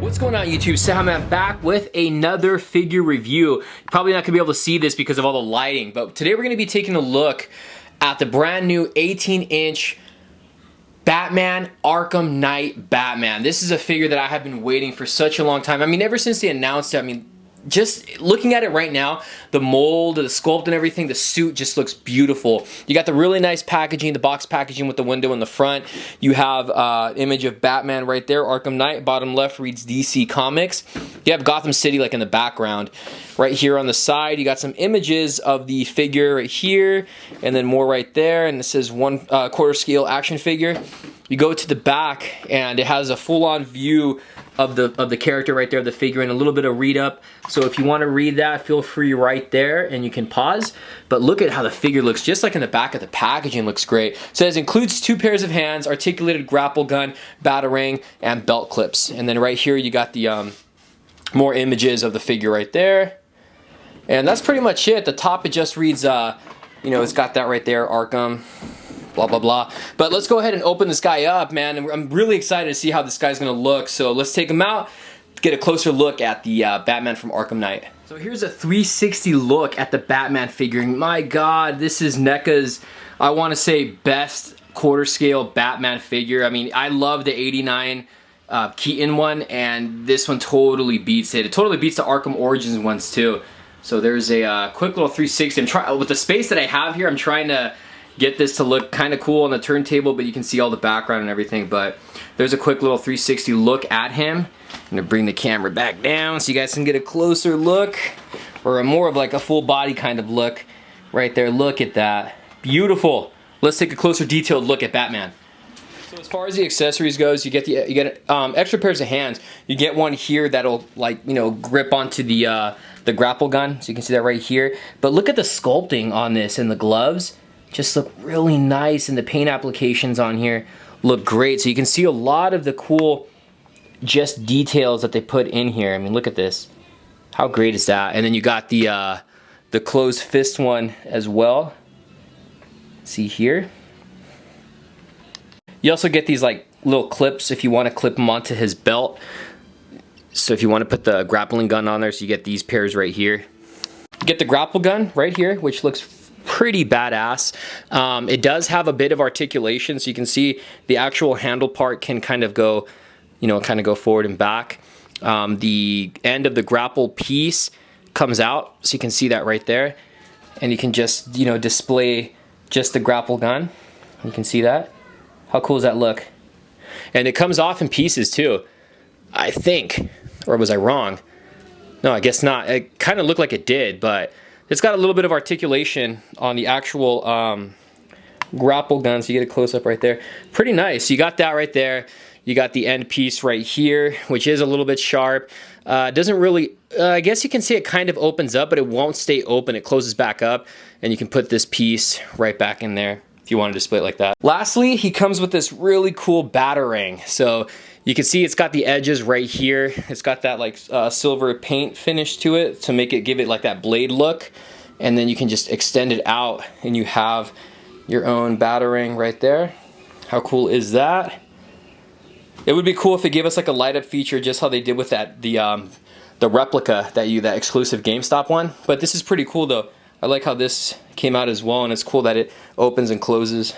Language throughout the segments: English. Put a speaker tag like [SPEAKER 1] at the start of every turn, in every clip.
[SPEAKER 1] What's going on YouTube? Cejaman back with another figure review. You're probably not going to be able to see this because of all the lighting, but today we're going to be taking a look at the brand new 18-inch Batman Arkham Knight Batman. This is a figure that I have been waiting for such a long time. I mean, ever since they announced it, I mean, just looking at it right now, the mold, the sculpt and everything, the suit just looks beautiful. You got the really nice packaging, the box packaging with the window in the front. You have image of Batman right there, Arkham Knight. Bottom left reads DC Comics. You have Gotham City like in the background. Right here on the side, you got some images of the figure right here, and then more right there, and it says 1/4 scale action figure. You go to the back, and it has a full-on view of the character right there, the figure, and a little bit of read up. So if you want to read that, feel free right there, and you can pause. But look at how the figure looks, just like in the back of the packaging, looks great. It says includes 2 pairs of hands, articulated grapple gun, batarang, and belt clips. And then right here you got the more images of the figure right there. And that's pretty much it. The top, it just reads, you know, it's got that right there, Arkham, blah, blah, blah. But let's go ahead and open this guy up, man. And I'm really excited to see how this guy's going to look. So let's take him out, get a closer look at the Batman from Arkham Knight. So here's a 360 look at the Batman figure. My God, this is NECA's, I want to say, best quarter scale Batman figure. I mean, I love the 89 Keaton one, and this one totally beats it. It totally beats the Arkham Origins ones too. So there's a quick little 360. I'm trying, with the space that I have here, I'm trying to get this to look kind of cool on the turntable, but you can see all the background and everything. But there's a quick little 360 look at him. I'm gonna bring the camera back down so you guys can get a closer look, or a more of like a full body kind of look right there. Look at that, beautiful. Let's take a closer detailed look at Batman. So as far as the accessories goes, you get extra pairs of hands. You get one here that'll, like, you know, grip onto the grapple gun, so you can see that right here. But look at the sculpting on this, and the gloves just look really nice, and the paint applications on here look great. So you can see a lot of the cool just details that they put in here. I mean, look at this. How great is that? And then you got the closed fist one as well. See here. You also get these like little clips if you want to clip them onto his belt. So if you want to put the grappling gun on there, so you get these pairs right here. You get the grapple gun right here, which looks pretty badass. It does have a bit of articulation, so you can see the actual handle part can kind of go, you know, kind of go forward and back. The end of the grapple piece comes out, so you can see that right there. And you can just, you know, display just the grapple gun. You can see that. How cool does that look? And it comes off in pieces too, I think. Or was I wrong? No, I guess not. It kind of looked like it did, but it's got a little bit of articulation on the actual grapple gun, so you get a close-up right there. Pretty nice. You got that right there. You got the end piece right here, which is a little bit sharp. Doesn't really, I guess you can see it kind of opens up, but it won't stay open. It closes back up, and you can put this piece right back in there if you want to display it like that. Lastly, he comes with this really cool batarang. So you can see it's got the edges right here. It's got that like silver paint finish to it to make it, give it like that blade look. And then you can just extend it out, and you have your own batarang right there. How cool is that? It would be cool if they gave us like a light up feature, just how they did with that the replica that exclusive GameStop one. But this is pretty cool though. I like how this came out as well, and it's cool that it opens and closes.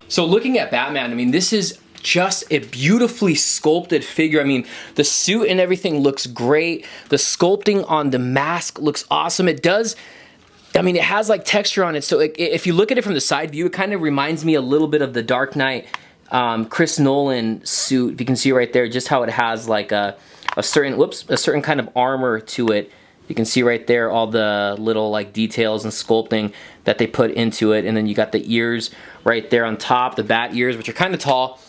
[SPEAKER 1] So looking at Batman, I mean, this is just a beautifully sculpted figure. I mean, the suit and everything looks great. The sculpting on the mask looks awesome. It does, I mean, it has like texture on it. So if you look at it from the side view, it kind of reminds me a little bit of the Dark Knight Chris Nolan suit. If you can see right there, just how it has like a certain kind of armor to it. You can see right there all the little like details and sculpting that they put into it. And then you got the ears right there on top, the bat ears, which are kind of tall.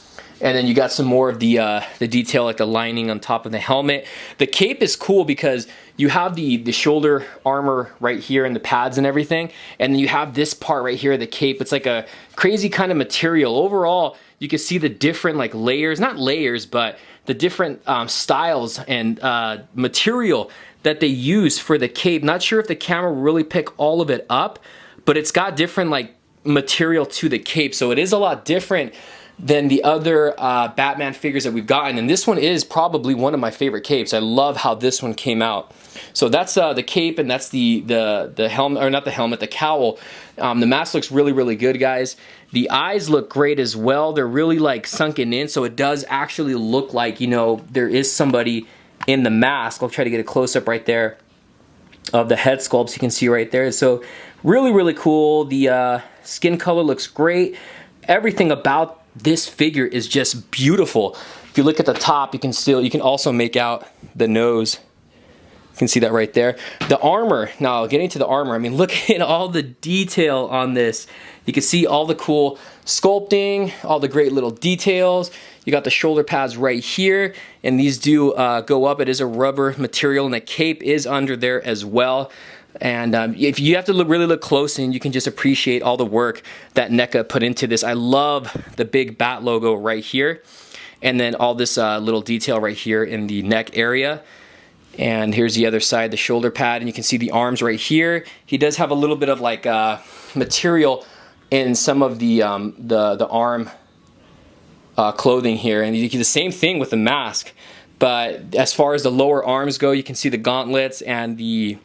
[SPEAKER 1] And then you got some more of the detail, like the lining on top of the helmet. The cape is cool because you have the shoulder armor right here and the pads and everything. And then you have this part right here, the cape. It's like a crazy kind of material. Overall, you can see the different like layers, not layers, but the different styles and material that they use for the cape. Not sure if the camera will really pick all of it up, but it's got different like material to the cape. So it is a lot different than the other Batman figures that we've gotten, and this one is probably one of my favorite capes. I love how this one came out. So that's the cape, and that's the helmet, or not the helmet, the cowl. The mask looks really, really good, guys. The eyes look great as well. They're really like sunken in, so it does actually look like, you know, there is somebody in the mask. I'll try to get a close-up right there of the head sculpts. You can see right there. So really, really cool. The skin color looks great. Everything about this figure is just beautiful. If you look at the top, you can also make out the nose. You can see that right there. The armor, now getting to the armor, I mean, look at all the detail on this. You can see all the cool sculpting, all the great little details. You got the shoulder pads right here, and these do go up. It is a rubber material, and the cape is under there as well. And if you have to really look close, and you can just appreciate all the work that NECA put into this. I love the big bat logo right here, and then all this little detail right here in the neck area. And here's the other side, the shoulder pad, and you can see the arms right here. He does have a little bit of like material in some of the arm clothing here, and you get the same thing with the mask. But as far as the lower arms go, you can see the gauntlets and the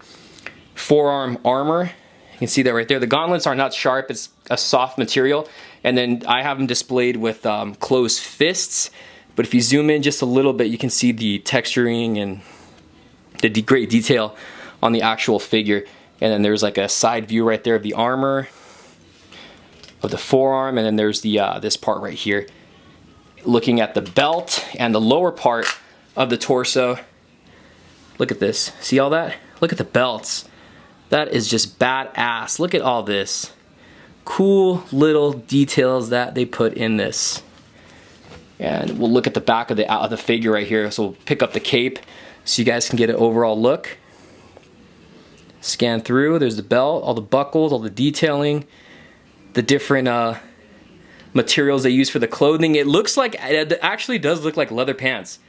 [SPEAKER 1] forearm armor. You can see that right there. The gauntlets are not sharp, it's a soft material, and then I have them displayed with closed fists. But if you zoom in just a little bit, you can see the texturing and the great detail on the actual figure. And then there's like a side view right there of the armor, of the forearm, and then there's the this part right here, looking at the belt and the lower part of the torso. Look at this, see all that? Look at the belts. That is just badass. Look at all this cool little details that they put in this. And we'll look at the back of the figure right here. So we'll pick up the cape so you guys can get an overall look. Scan through, there's the belt, all the buckles, all the detailing, the different materials they use for the clothing. It looks like, it actually does look like leather pants.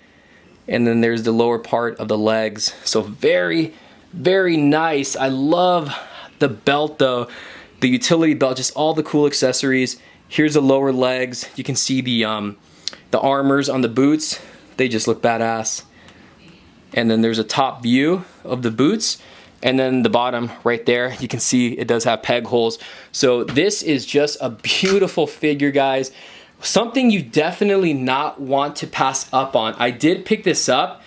[SPEAKER 1] And then there's the lower part of the legs. So very, very nice. I love the belt though, the utility belt, just all the cool accessories. Here's the lower legs. You can see the armors on the boots. They just look badass. And then there's a top view of the boots. And then the bottom right there, you can see it does have peg holes. So this is just a beautiful figure, guys. Something you definitely not want to pass up on. I did pick this up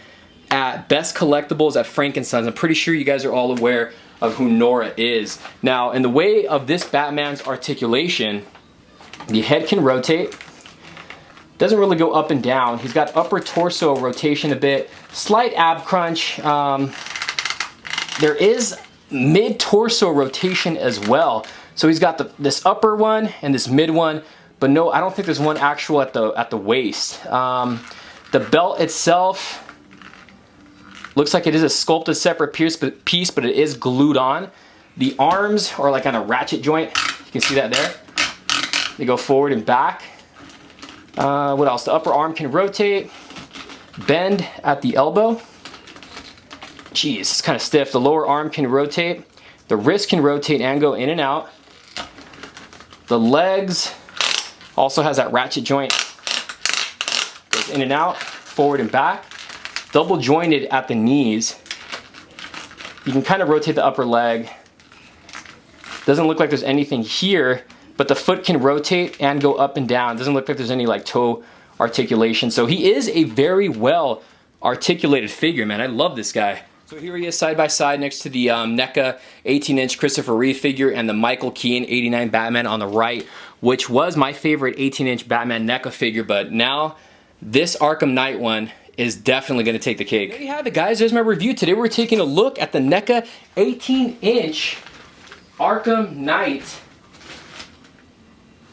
[SPEAKER 1] at Best Collectibles at Frank & Sons. I'm pretty sure you guys are all aware of who Nora is. Now, in the way of this Batman's articulation, the head can rotate. Doesn't really go up and down. He's got upper torso rotation a bit. Slight ab crunch. There is mid-torso rotation as well. So he's got this upper one and this mid one, but no, I don't think there's one actual at the waist. The belt itself looks like it is a sculpted separate piece, but it is glued on. The arms are like on a ratchet joint. You can see that there. They go forward and back. What else? The upper arm can rotate, bend at the elbow. Jeez, it's kind of stiff. The lower arm can rotate. The wrist can rotate and go in and out. The legs also has that ratchet joint. Goes in and out, forward and back. Double jointed at the knees. You can kind of rotate the upper leg. Doesn't look like there's anything here, but the foot can rotate and go up and down. Doesn't look like there's any like toe articulation. So he is a very well articulated figure, man. I love this guy. So here he is side by side next to the NECA 18-inch Christopher Reeve figure and the Michael Keaton 89 Batman on the right, which was my favorite 18-inch Batman NECA figure, but now this Arkham Knight one is definitely going to take the cake. There you have it, guys. There's my review. Today we're taking a look at the NECA 18-inch Arkham Knight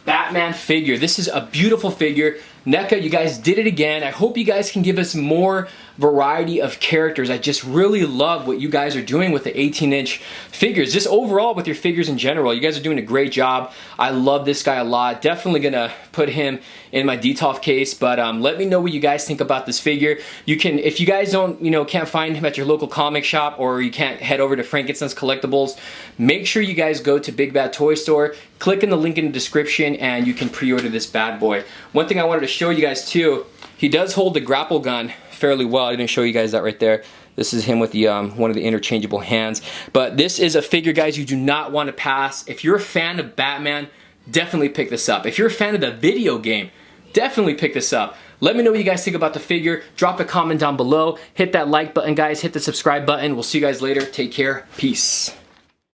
[SPEAKER 1] Batman figure. This is a beautiful figure. NECA, you guys did it again. I hope you guys can give us more variety of characters. I just really love what you guys are doing with the 18-inch figures. Just overall with your figures in general. You guys are doing a great job. I love this guy a lot. Definitely gonna put him in my Detolf case, but let me know what you guys think about this figure. You can, if you guys don't, can't find him at your local comic shop, or you can't head over to Frankenstein's Collectibles, make sure you guys go to Big Bad Toy Store, click in the link in the description, and you can pre-order this bad boy. One thing I wanted to show you guys too, he does hold the grapple gun fairly well. I didn't show you guys that right there. This is him with the one of the interchangeable hands. But this is a figure, guys, you do not want to pass. If you're a fan of Batman, definitely pick this up. If you're a fan of the video game, definitely pick this up. Let me know what you guys think about the figure. Drop a comment down below. Hit that like button, guys. Hit the subscribe button. We'll see you guys later. Take care. Peace.